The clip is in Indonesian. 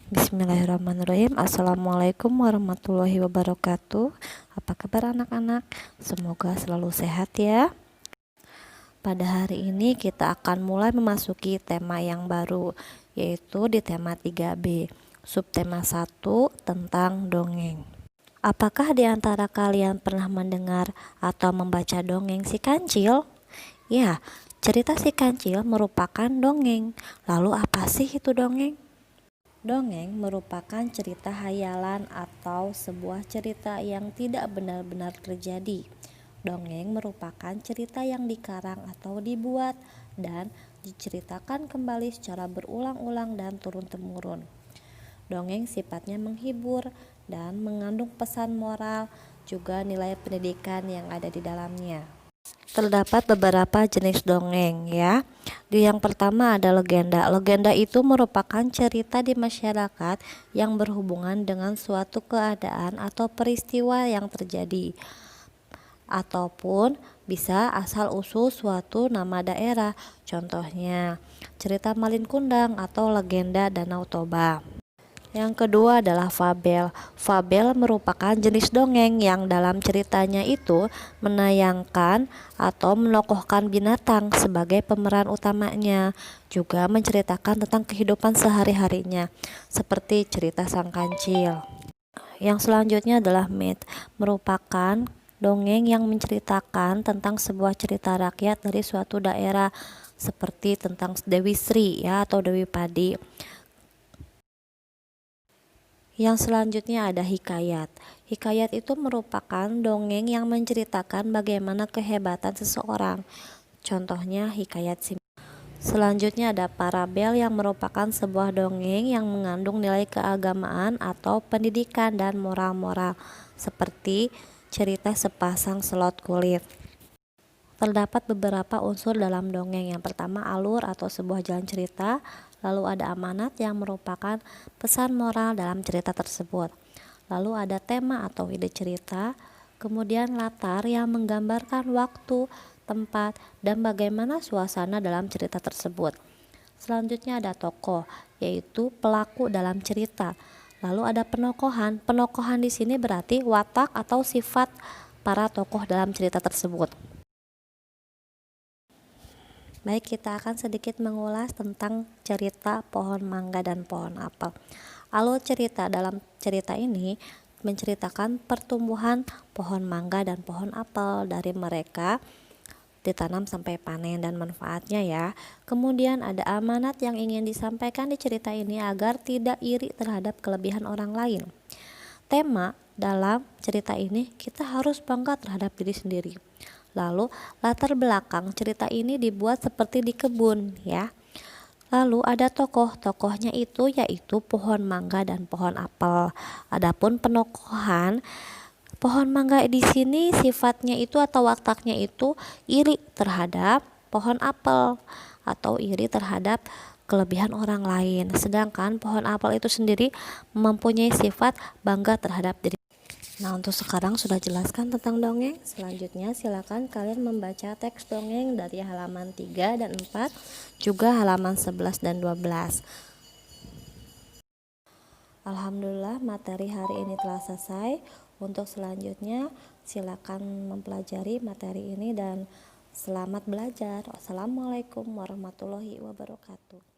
Bismillahirrahmanirrahim. Assalamualaikum warahmatullahi wabarakatuh. Apa kabar anak-anak? Semoga selalu sehat ya. Pada hari ini kita akan mulai memasuki tema yang baru, yaitu di tema 3B, subtema 1 tentang dongeng. Apakah di antara kalian pernah mendengar atau membaca dongeng si kancil? Ya, cerita si kancil merupakan dongeng. Lalu apa sih itu dongeng? Dongeng merupakan cerita hayalan atau sebuah cerita yang tidak benar-benar terjadi. Dongeng merupakan cerita yang dikarang atau dibuat dan diceritakan kembali secara berulang-ulang dan turun-temurun. Dongeng sifatnya menghibur dan mengandung pesan moral, juga nilai pendidikan yang ada di dalamnya. Terdapat beberapa jenis dongeng ya. Yang pertama ada legenda. Legenda itu merupakan cerita di masyarakat yang berhubungan dengan suatu keadaan atau peristiwa yang terjadi, ataupun bisa asal-usul suatu nama daerah. Contohnya cerita Malin Kundang atau legenda Danau Toba. Yang kedua adalah fabel. Fabel merupakan jenis dongeng yang dalam ceritanya itu menayangkan atau menokohkan binatang sebagai pemeran utamanya, juga menceritakan tentang kehidupan sehari-harinya, seperti cerita Sang Kancil. Yang selanjutnya adalah myth, merupakan dongeng yang menceritakan tentang sebuah cerita rakyat dari suatu daerah, seperti tentang Dewi Sri ya atau Dewi Padi. Yang selanjutnya ada hikayat. Hikayat itu merupakan dongeng yang menceritakan bagaimana kehebatan seseorang. Contohnya hikayat Sim. Selanjutnya ada parabel yang merupakan sebuah dongeng yang mengandung nilai keagamaan atau pendidikan dan moral-moral, seperti cerita sepasang selot kulit. Terdapat beberapa unsur dalam dongeng. Yang pertama alur atau sebuah jalan cerita, lalu ada amanat yang merupakan pesan moral dalam cerita tersebut, lalu ada tema atau ide cerita, kemudian latar yang menggambarkan waktu, tempat, dan bagaimana suasana dalam cerita tersebut. Selanjutnya ada tokoh, yaitu pelaku dalam cerita, lalu ada penokohan. Penokohan di sini berarti watak atau sifat para tokoh dalam cerita tersebut. Baik, kita akan sedikit mengulas tentang cerita pohon mangga dan pohon apel. Alur cerita dalam cerita ini menceritakan pertumbuhan pohon mangga dan pohon apel dari mereka ditanam sampai panen dan manfaatnya ya. Kemudian ada amanat yang ingin disampaikan di cerita ini agar tidak iri terhadap kelebihan orang lain. Tema dalam cerita ini kita harus bangga terhadap diri sendiri. Lalu latar belakang cerita ini dibuat seperti di kebun ya. Lalu ada tokoh-tokohnya itu yaitu pohon mangga dan pohon apel. Adapun penokohan pohon mangga di sini sifatnya itu atau wataknya itu iri terhadap pohon apel atau iri terhadap kelebihan orang lain. Sedangkan pohon apel itu sendiri mempunyai sifat bangga terhadap diri. Nah, untuk sekarang sudah jelaskan tentang dongeng. Selanjutnya silakan kalian membaca teks dongeng dari halaman 3 dan 4, juga halaman 11 dan 12. Alhamdulillah materi hari ini telah selesai. Untuk selanjutnya silakan mempelajari materi ini dan selamat belajar. Wassalamualaikum warahmatullahi wabarakatuh.